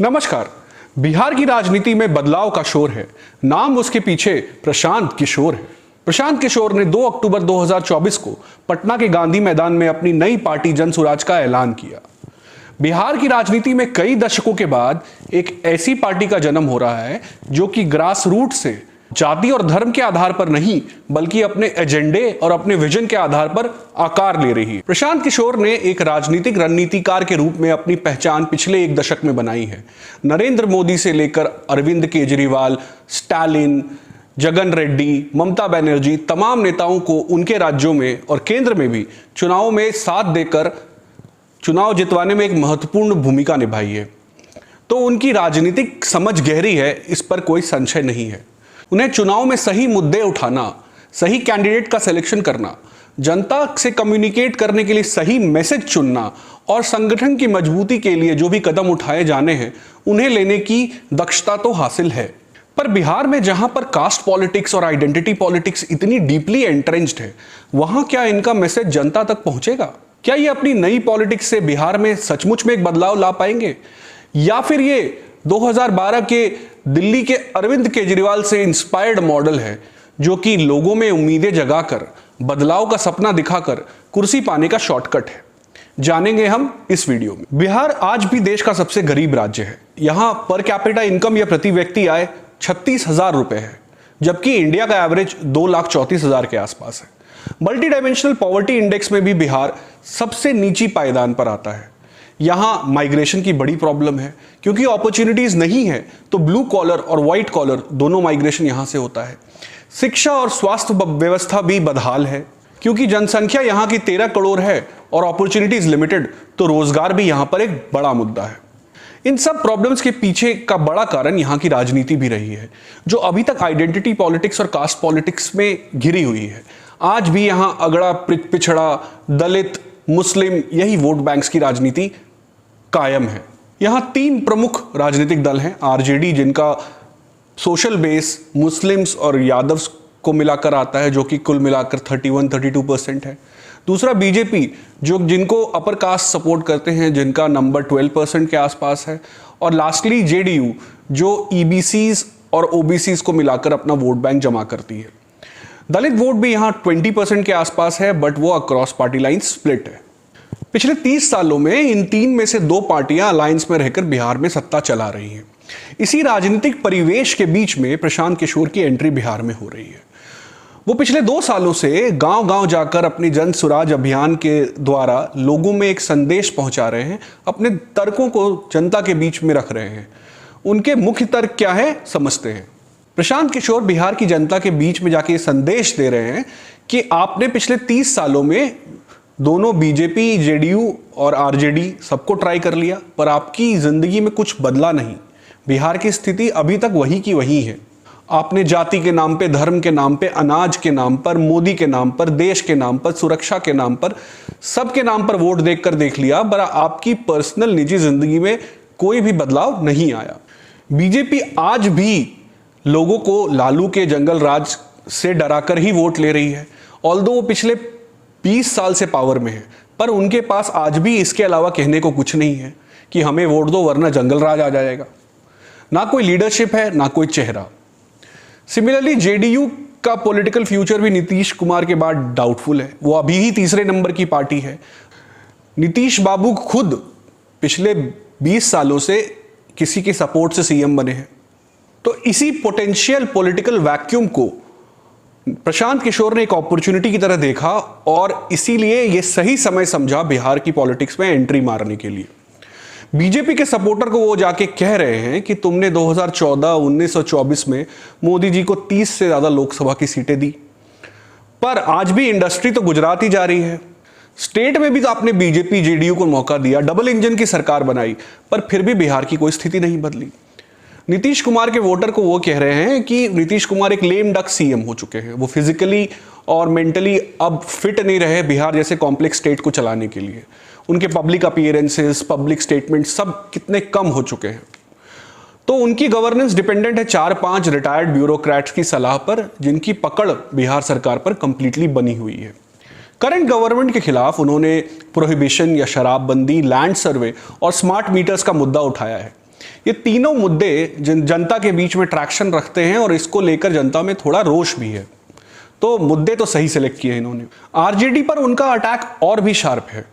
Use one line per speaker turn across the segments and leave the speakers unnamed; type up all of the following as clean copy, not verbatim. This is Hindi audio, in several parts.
नमस्कार। बिहार की राजनीति में बदलाव का शोर है। नाम उसके पीछे प्रशांत किशोर है। प्रशांत किशोर ने 2 अक्टूबर 2024 को पटना के गांधी मैदान में अपनी नई पार्टी जनसुराज का ऐलान किया। बिहार की राजनीति में कई दशकों के बाद एक ऐसी पार्टी का जन्म हो रहा है जो कि ग्रास रूट से जाति और धर्म के आधार पर नहीं बल्कि अपने एजेंडे और अपने विजन के आधार पर आकार ले रही है। प्रशांत किशोर ने एक राजनीतिक रणनीतिकार के रूप में अपनी पहचान पिछले एक दशक में बनाई है। नरेंद्र मोदी से लेकर अरविंद केजरीवाल, स्टालिन, जगन रेड्डी, ममता बनर्जी, तमाम नेताओं को उनके राज्यों में और केंद्र में भी चुनावों में साथ देकर चुनाव जितवाने में एक महत्वपूर्ण भूमिका निभाई है। तो उनकी राजनीतिक समझ गहरी है, इस पर कोई संशय नहीं है। उन्हें चुनाव में सही मुद्दे उठाना, सही कैंडिडेट का सिलेक्शन करना, जनता से कम्युनिकेट करने के लिए सही मैसेज चुनना और संगठन की मजबूती के लिए जो भी कदम उठाए जाने हैं उन्हें लेने की दक्षता तो हासिल है। पर बिहार में जहां पर कास्ट पॉलिटिक्स और आइडेंटिटी पॉलिटिक्स इतनी डीपली एंट्रेंच्ड है, वहां क्या इनका मैसेज जनता तक पहुंचेगा? क्या ये अपनी नई पॉलिटिक्स से बिहार में सचमुच में एक बदलाव ला पाएंगे, या फिर ये 2012 के दिल्ली के अरविंद केजरीवाल से इंस्पायर्ड मॉडल है जो कि लोगों में उम्मीदें जगाकर, बदलाव का सपना दिखाकर कुर्सी पाने का शॉर्टकट है? जानेंगे हम इस वीडियो में। बिहार आज भी देश का सबसे गरीब राज्य है। यहां पर कैपिटा इनकम या प्रति व्यक्ति आय 36,000 रुपए है, जबकि इंडिया का एवरेज 2,34,000 के आसपास है। मल्टी डायमेंशनल पॉवर्टी इंडेक्स में भी बिहार सबसे नीची पायदान पर आता है। यहां माइग्रेशन की बड़ी प्रॉब्लम है, क्योंकि अपॉर्चुनिटीज नहीं है तो ब्लू कॉलर और व्हाइट कॉलर दोनों माइग्रेशन यहां से होता है। शिक्षा और स्वास्थ्य व्यवस्था भी बदहाल है, क्योंकि जनसंख्या यहां की 13 करोड़ है और अपॉर्चुनिटीज लिमिटेड, तो रोजगार भी यहां पर एक बड़ा मुद्दा है। इन सब प्रॉब्लम्स के पीछे का बड़ा कारण यहां की राजनीति भी रही है, जो अभी तक आइडेंटिटी पॉलिटिक्स और कास्ट पॉलिटिक्स में घिरी हुई है। आज भी यहां अगड़ा पिछड़ा, दलित, मुस्लिम, यही वोट बैंक्स की राजनीति कायम है। यहां 3 प्रमुख राजनीतिक दल हैं। आरजेडी, जिनका सोशल बेस मुस्लिम्स और यादव्स को मिलाकर आता है, जो कि कुल मिलाकर 31-32% है। दूसरा बीजेपी, जिनको अपर कास्ट सपोर्ट करते हैं, जिनका नंबर 12% के आसपास है। और लास्टली जेडीयू, जो ईबीसीज और ओबीसीज को मिलाकर अपना वोट बैंक जमा करती है। दलित वोट भी यहां 20% के आसपास है, बट वो अक्रॉस पार्टी लाइन स्प्लिट है। पिछले 30 सालों में इन 3 में से 2 पार्टियां अलायंस में रहकर बिहार में सत्ता चला रही हैं। इसी राजनीतिक परिवेश के बीच में प्रशांत किशोर की एंट्री बिहार में हो रही है। वो पिछले 2 सालों से गांव-गांव जाकर अपनी जन सुराज अभियान के द्वारा लोगों में एक संदेश पहुंचा रहे हैं, अपने तर्कों को जनता के बीच में रख रहे हैं। उनके मुख्य तर्क क्या है, समझते हैं। प्रशांत किशोर बिहार की जनता के बीच में जाके संदेश दे रहे हैं कि आपने पिछले 30 सालों में दोनों बीजेपी, जेडीयू और आरजेडी सबको ट्राई कर लिया, पर आपकी जिंदगी में कुछ बदला नहीं। बिहार की स्थिति अभी तक वही की वही है। आपने जाति के नाम पे, धर्म के नाम पे, अनाज के नाम पर, मोदी के नाम पर, देश के नाम पर, सुरक्षा के नाम पर, सबके नाम पर वोट देकर देख लिया, पर आपकी पर्सनल निजी जिंदगी में कोई भी बदलाव नहीं आया। बीजेपी आज भी लोगों को लालू के जंगल राज से डराकर ही वोट ले रही है। ऑल्दो वो पिछले 20 साल से पावर में है, पर उनके पास आज भी इसके अलावा कहने को कुछ नहीं है कि हमें वोट दो वरना जंगल राज आ जाएगा। ना कोई लीडरशिप है, ना कोई चेहरा। सिमिलरली जेडीयू का पॉलिटिकल फ्यूचर भी नीतीश कुमार के बाद डाउटफुल है। वो अभी ही 3रे नंबर की पार्टी है। नीतीश बाबू खुद पिछले 20 सालों से किसी के सपोर्ट से सीएम बने हैं। तो इसी पोटेंशियल पॉलिटिकल वैक्यूम को प्रशांत किशोर ने एक अपॉर्चुनिटी की तरह देखा और इसीलिए यह सही समय समझा बिहार की पॉलिटिक्स में एंट्री मारने के लिए। बीजेपी के सपोर्टर को वो जाके कह रहे हैं कि तुमने 2014, 19 और 24 में मोदी जी को 30 से ज्यादा लोकसभा की सीटें दी, पर आज भी इंडस्ट्री तो गुजरात ही जा रही है। स्टेट में भी तो आपने बीजेपी, जेडीयू को मौका दिया, डबल इंजन की सरकार बनाई, पर फिर भी बिहार की कोई स्थिति नहीं बदली। नीतीश कुमार के वोटर को वो कह रहे हैं कि नीतीश कुमार एक लेम डक सीएम हो चुके हैं। वो फिजिकली और मेंटली अब फिट नहीं रहे बिहार जैसे कॉम्प्लेक्स स्टेट को चलाने के लिए। उनके पब्लिक अपीयरेंसेस, पब्लिक स्टेटमेंट सब कितने कम हो चुके हैं। तो उनकी गवर्नेंस डिपेंडेंट है 4-5 रिटायर्ड ब्यूरोक्रेट्स की सलाह पर, जिनकी पकड़ बिहार सरकार पर कंप्लीटली बनी हुई है। करंट गवर्नमेंट के खिलाफ उन्होंने प्रोहिबिशन या शराबबंदी, लैंड सर्वे और स्मार्ट मीटर्स का मुद्दा उठाया है। ये तीनों मुद्दे जनता के बीच में ट्रैक्शन रखते हैं और इसको लेकर जनता में थोड़ा रोष भी है। तो मुद्दे तो सही सिलेक्ट किए इन्होंने। आरजेडी पर उनका अटैक और भी शार्प है।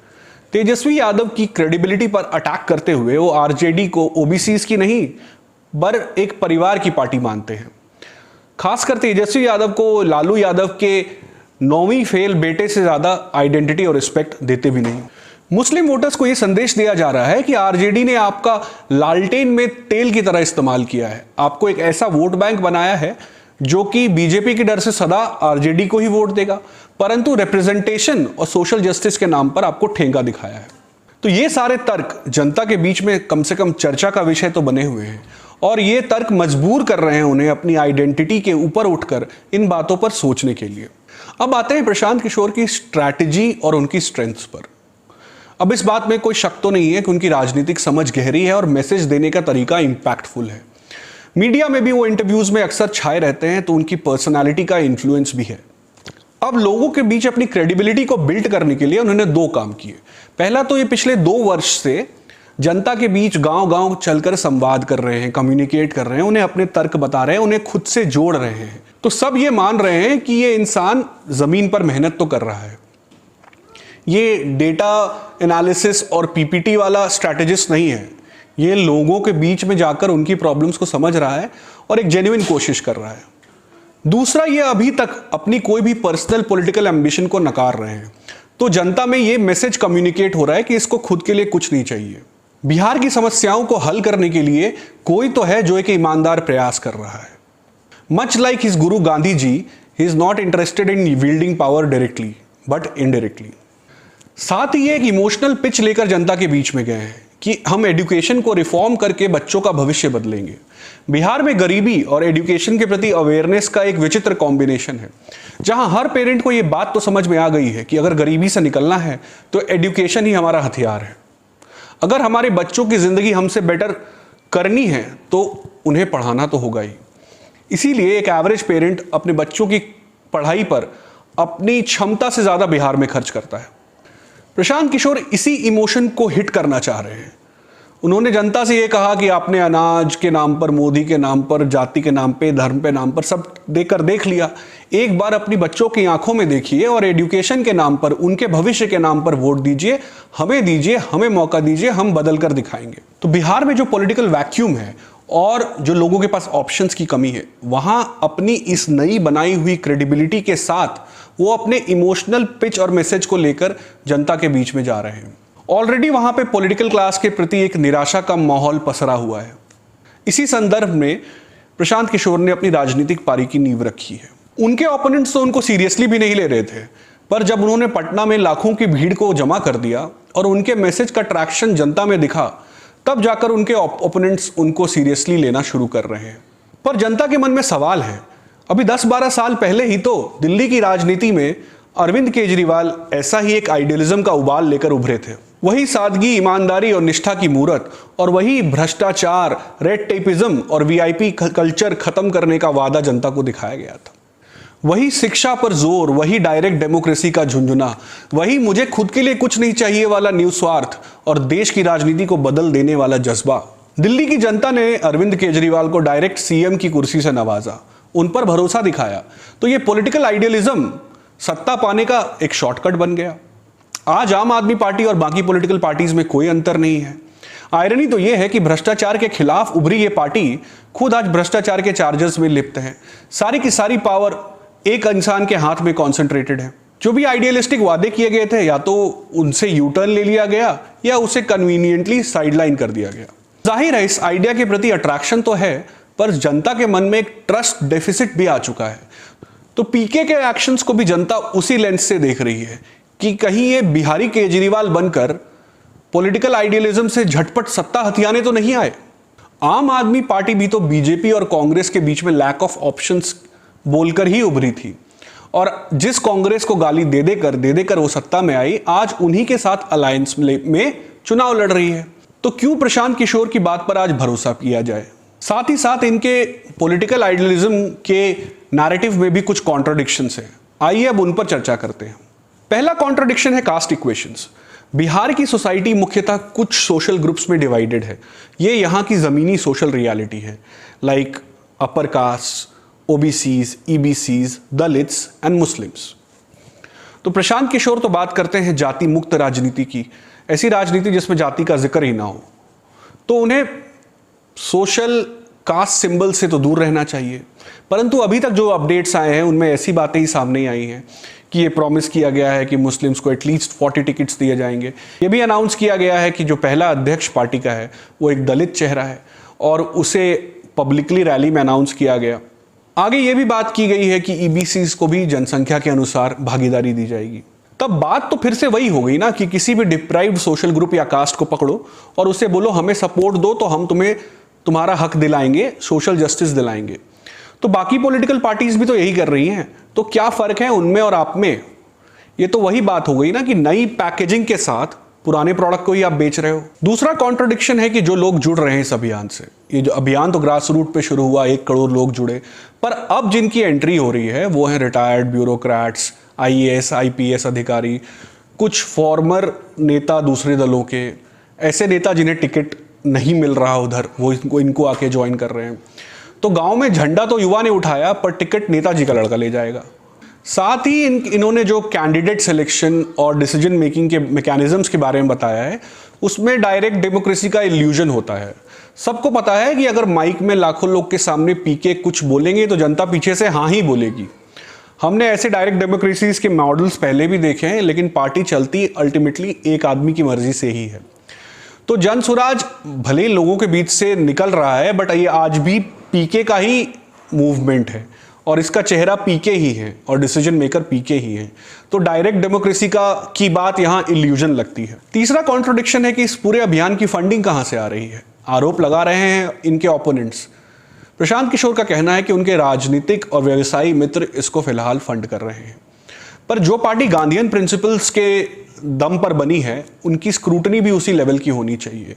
तेजस्वी यादव की क्रेडिबिलिटी पर अटैक करते हुए वो आरजेडी को ओबीसीज की नहीं पर एक परिवार की पार्टी मानते हैं। खासकर तेजस्वी यादव को लालू यादव के 9वीं फेल बेटे से ज्यादा आइडेंटिटी और रिस्पेक्ट देते भी नहीं। मुस्लिम वोटर्स को यह संदेश दिया जा रहा है कि आरजेडी ने आपका लालटेन में तेल की तरह इस्तेमाल किया है, आपको एक ऐसा वोट बैंक बनाया है जो कि बीजेपी के डर से सदा आरजेडी को ही वोट देगा, परंतु रिप्रेजेंटेशन और सोशल जस्टिस के नाम पर आपको ठेंगा दिखाया है। तो ये सारे तर्क जनता के बीच में कम से कम चर्चा का विषय तो बने हुए हैं और ये तर्क मजबूर कर रहे हैं उन्हें अपनी आइडेंटिटी के ऊपर उठकर इन बातों पर सोचने के लिए। अब आते हैं प्रशांत किशोर की स्ट्रैटेजी और उनकी स्ट्रेंथ्स पर। अब इस बात में कोई शक तो नहीं है कि उनकी राजनीतिक समझ गहरी है और मैसेज देने का तरीका इंपैक्टफुल है। मीडिया में भी वो इंटरव्यूज में अक्सर छाए रहते हैं, तो उनकी पर्सनालिटी का इन्फ्लुएंस भी है। अब लोगों के बीच अपनी क्रेडिबिलिटी को बिल्ड करने के लिए उन्होंने 2 काम किए। पहला तो ये पिछले 2 वर्ष से जनता के बीच गांव-गांव चलकर संवाद कर रहे हैं, कम्युनिकेट कर रहे हैं, उन्हें अपने तर्क बता रहे हैं, उन्हें खुद से जोड़ रहे हैं। तो सब ये मान रहे हैं कि ये इंसान जमीन पर मेहनत तो कर रहा है, ये डेटा एनालिसिस और पीपीटी वाला स्ट्रैटेजिस्ट नहीं है, ये लोगों के बीच में जाकर उनकी प्रॉब्लम्स को समझ रहा है और एक जेन्युइन कोशिश कर रहा है। दूसरा, ये अभी तक अपनी कोई भी पर्सनल पॉलिटिकल एम्बिशन को नकार रहे हैं। तो जनता में ये मैसेज कम्युनिकेट हो रहा है कि इसको खुद के लिए कुछ नहीं चाहिए। बिहार की समस्याओं को हल करने के लिए कोई तो है जो एक ईमानदार प्रयास कर रहा है। मच लाइक हिज गुरु Gandhi ji, he is not interested in wielding power directly but indirectly. साथ ही एक इमोशनल पिच लेकर जनता के बीच में गए हैं कि हम एजुकेशन को रिफॉर्म करके बच्चों का भविष्य बदलेंगे। बिहार में गरीबी और एजुकेशन के प्रति अवेयरनेस का एक विचित्र कॉम्बिनेशन है, जहां हर पेरेंट को यह बात तो समझ में आ गई है कि अगर गरीबी से निकलना है तो एजुकेशन ही हमारा हथियार है। अगर हमारे बच्चों की जिंदगी हमसे बेटर करनी है तो उन्हें पढ़ाना तो होगा ही। इसीलिए एक एवरेज पेरेंट अपने बच्चों की पढ़ाई पर अपनी क्षमता से ज्यादा बिहार में खर्च करता है। प्रशांत किशोर इसी इमोशन को हिट करना चाह रहे हैं। उन्होंने जनता से यह कहा कि आपने अनाज के नाम पर, मोदी के नाम पर, जाति के नाम पे, धर्म पे नाम पर सब देकर देख लिया, एक बार अपनी बच्चों की आंखों में देखिए और एजुकेशन के नाम पर, उनके भविष्य के नाम पर वोट दीजिए, हमें मौका दीजिए, हम बदल कर दिखाएंगे। तो बिहार में जो पॉलिटिकल वैक्यूम है और जो लोगों के पास ऑप्शंस की कमी है, वहां अपनी इस नई बनाई हुई क्रेडिबिलिटी के साथ वो अपने इमोशनल पिच और मैसेज को लेकर जनता के बीच में जा रहे हैं। ऑलरेडी वहां पे पॉलिटिकल क्लास के प्रति एक निराशा का माहौल पसरा हुआ है। इसी संदर्भ में प्रशांत किशोर ने अपनी राजनीतिक पारी की नींव रखी है। उनके ओपोनेंट्स तो उनको सीरियसली भी नहीं ले रहे थे, पर जब उन्होंने पटना में लाखों की भीड़ को जमा कर दिया और उनके मैसेज का ट्रैक्शन जनता में दिखा, तब जाकर उनके ओपोनेंट्स उनको सीरियसली लेना शुरू कर रहे हैं। पर जनता के मन में सवाल है, अभी 10-12 साल पहले ही तो दिल्ली की राजनीति में अरविंद केजरीवाल ऐसा ही एक आइडियलिज्म का उबाल लेकर उभरे थे। वही सादगी, ईमानदारी और निष्ठा की मूरत और वही भ्रष्टाचार, रेड टेपिज्म और वीआईपी कल्चर खत्म करने का वादा जनता को दिखाया गया था। वही शिक्षा पर जोर, वही डायरेक्ट डेमोक्रेसी का झुंझुना, वही मुझे खुद के लिए कुछ नहीं चाहिए वाला निस्वार्थ और देश की राजनीति को बदल देने वाला जज्बा। दिल्ली की जनता ने अरविंद केजरीवाल को डायरेक्ट सीएम की कुर्सी से नवाजा, उन पर भरोसा दिखाया। तो ये पॉलिटिकल आइडियलिज्म सत्ता पाने का एक शॉर्टकट बन गया। आज आम आदमी पार्टी और बाकी पॉलिटिकल पार्टीज में कोई अंतर नहीं है। आयरनी तो यह है कि भ्रष्टाचार के खिलाफ उभरी ये पार्टी खुद आज भ्रष्टाचार के चार्जेस में लिप्त है। सारी की सारी पावर एक इंसान के हाथ में कॉन्सेंट्रेटेड है। जो भी आइडियलिस्टिक वादे किए गए थे, या तो उनसे यू टर्न ले लिया गया या उसे कन्वीनियंटली साइडलाइन कर दिया गया। जाहिर है इस आइडिया के प्रति अट्रैक्शन तो है, पर जनता के मन में एक ट्रस्ट डेफिसिट भी आ चुका है। तो पीके के एक्शंस को भी जनता उसी लेंस से देख रही है कि कहीं ये बिहारी केजरीवाल बनकर पॉलिटिकल आइडियलिज्म से झटपट सत्ता हथियाने तो नहीं आए। आम आदमी पार्टी भी तो बीजेपी और कांग्रेस के बीच में लैक ऑफ ऑप्शंस बोलकर ही उभरी थी, और जिस कांग्रेस को गाली दे देकर वो सत्ता में आई, आज उन्हीं के साथ अलायंस में चुनाव लड़ रही है। तो क्यों प्रशांत किशोर की बात पर आज भरोसा किया जाए? साथ ही साथ इनके पॉलिटिकल आइडियलिज्म के नैरेटिव में भी कुछ कॉन्ट्राडिक्शंस हैं। आइए अब उन पर चर्चा करते हैं। पहला कॉन्ट्राडिक्शन है कास्ट इक्वेशंस। बिहार की सोसाइटी मुख्यतः कुछ सोशल ग्रुप्स में डिवाइडेड है। ये यहाँ की ज़मीनी सोशल रियलिटी है, like upper caste, OBCs, EBCs, Dalits and Muslims. तो प्रशांत किशोर तो बात करते हैं जाति मुक्त राजनीति की, ऐसी राजनीति जिसमें जाति का जिक्र ही ना हो। तो उन्हें सोशल कास्ट सिंबल से तो दूर रहना चाहिए, परंतु अभी तक जो अपडेट्स आए हैं उनमें ऐसी बातें ही सामने आई हैं कि ये प्रॉमिस किया गया है कि मुस्लिम्स को एटलीस्ट 40 टिकट्स दिए जाएंगे। ये भी अनाउंस किया गया है कि जो पहला अध्यक्ष पार्टी का है वो एक दलित चेहरा है और उसे पब्लिकली रैली में अनाउंस किया गया। आगे ये भी बात की गई है कि ईबीसीज को भी जनसंख्या के अनुसार भागीदारी दी जाएगी। तब बात तो फिर से वही हो गई ना कि किसी भी डिप्राइव्ड सोशल ग्रुप या कास्ट को पकड़ो और उसे बोलो हमें सपोर्ट दो तो हम तुम्हें तुम्हारा हक दिलाएंगे, सोशल जस्टिस दिलाएंगे। तो बाकी पॉलिटिकल पार्टीज भी तो यही कर रही हैं, तो क्या फर्क है उनमें और आप में? ये तो वही बात हो गई ना कि नई पैकेजिंग के साथ पुराने प्रोडक्ट को ही आप बेच रहे हो। दूसरा कॉन्ट्रडिक्शन है कि जो लोग जुड़ रहे हैं इस अभियान से, ये जो अभियान तो ग्रास रूट पे शुरू हुआ, 1 करोड़ लोग जुड़े, पर अब जिनकी एंट्री हो रही है वो है रिटायर्ड ब्यूरोक्रेट्स, आईएएस, आईपीएस अधिकारी, कुछ फॉर्मर नेता दूसरे दलों के, ऐसे नेता जिन्हें टिकट नहीं मिल रहा उधर, वो इनको आके ज्वाइन कर रहे हैं। तो गांव में झंडा तो युवा ने उठाया पर टिकट नेताजी का लड़का ले जाएगा। साथ ही इन्होंने जो कैंडिडेट सिलेक्शन और डिसीजन मेकिंग के मैकेनिज्म्स के बारे में बताया है उसमें डायरेक्ट डेमोक्रेसी का इल्यूजन होता है। सबको पता है कि अगर माइक में लाखों लोग के सामने पीके कुछ बोलेंगे तो जनता पीछे से हाँ ही बोलेगी। हमने ऐसे डायरेक्ट डेमोक्रेसीज के मॉडल्स पहले भी देखे हैं, लेकिन पार्टी चलती अल्टीमेटली एक आदमी की मर्जी से ही है। तो जन स्वराज भले लोगों के बीच से निकल रहा है, बट ये आज भी पीके का ही मूवमेंट है और इसका चेहरा पीके ही है और डिसीजन मेकर पीके ही है। तो डायरेक्ट डेमोक्रेसी की बात यहाँ इल्यूजन लगती है। तीसरा कॉन्ट्रडिक्शन है कि इस पूरे अभियान की फंडिंग कहाँ से आ रही है। आरोप लगा रहे हैं इनके ओपोनेंट्स। प्रशांत किशोर का कहना है कि उनके राजनीतिक और व्यवसायी मित्र इसको फिलहाल फंड कर रहे हैं, पर जो पार्टी गांधीयन प्रिंसिपल्स के दम पर बनी है उनकी स्क्रूटनी भी उसी लेवल की होनी चाहिए।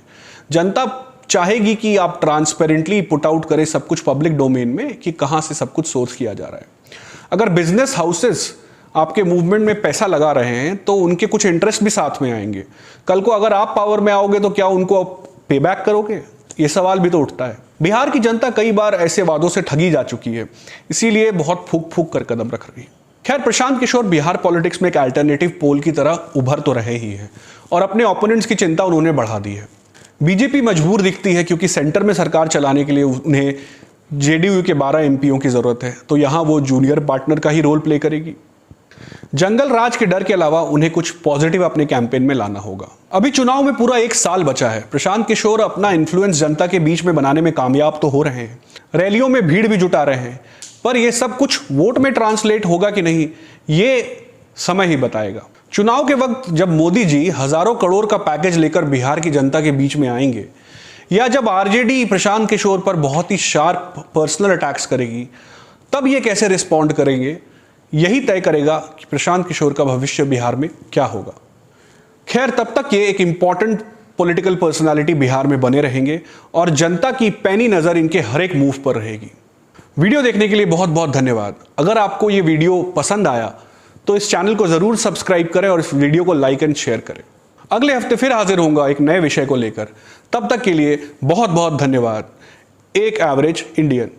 जनता चाहेगी कि आप ट्रांसपेरेंटली पुट आउट करें सब कुछ पब्लिक डोमेन में कि कहां से सब कुछ सोर्स किया जा रहा है। अगर बिजनेस हाउसेस आपके मूवमेंट में पैसा लगा रहे हैं तो उनके कुछ इंटरेस्ट भी साथ में आएंगे। कल को अगर आप पावर में आओगे तो क्या उनको पे बैक करोगे? ये सवाल भी तो उठता है। बिहार की जनता कई बार ऐसे वादों से ठगी जा चुकी है, इसीलिए बहुत फूक फूक कर कदम रख रही है। खैर, प्रशांत किशोर बिहार पॉलिटिक्स में एक अल्टरनेटिव पोल की तरह उभर तो रहे ही हैं और अपने ओपोनेंट्स की चिंता उन्होंने बढ़ा दी है। बीजेपी मजबूर दिखती है क्योंकि सेंटर में सरकार चलाने के लिए उन्हें जेडीयू के 12 एमपीओं की जरूरत है, तो यहां वो जूनियर पार्टनर का ही रोल प्ले करेगी। जंगल राज के डर के अलावा उन्हें कुछ पॉजिटिव अपने कैंपेन में लाना होगा। अभी चुनाव में पूरा 1 साल बचा है। प्रशांत किशोर अपना इन्फ्लुएंस जनता के बीच में बनाने में कामयाब तो हो रहे हैं, रैलियों में भीड़ भी जुटा रहे हैं, पर यह सब कुछ वोट में ट्रांसलेट होगा कि नहीं ये समय ही बताएगा। चुनाव के वक्त जब मोदी जी हजारों करोड़ का पैकेज लेकर बिहार की जनता के बीच में आएंगे, या जब आरजेडी प्रशांत किशोर पर बहुत ही शार्प पर्सनल अटैक्स करेगी, तब ये कैसे रिस्पॉन्ड करेंगे, यही तय करेगा कि प्रशांत किशोर का भविष्य बिहार में क्या होगा। खैर, तब तक ये एक इंपॉर्टेंट पॉलिटिकल पर्सनालिटी बिहार में बने रहेंगे और जनता की पैनी नजर इनके हर एक मूव पर रहेगी। वीडियो देखने के लिए बहुत बहुत धन्यवाद। अगर आपको ये वीडियो पसंद आया तो इस चैनल को जरूर सब्सक्राइब करें और इस वीडियो को लाइक एंड शेयर करें। अगले हफ्ते फिर हाजिर होऊंगा एक नए विषय को लेकर। तब तक के लिए बहुत बहुत धन्यवाद। एक एवरेज इंडियन।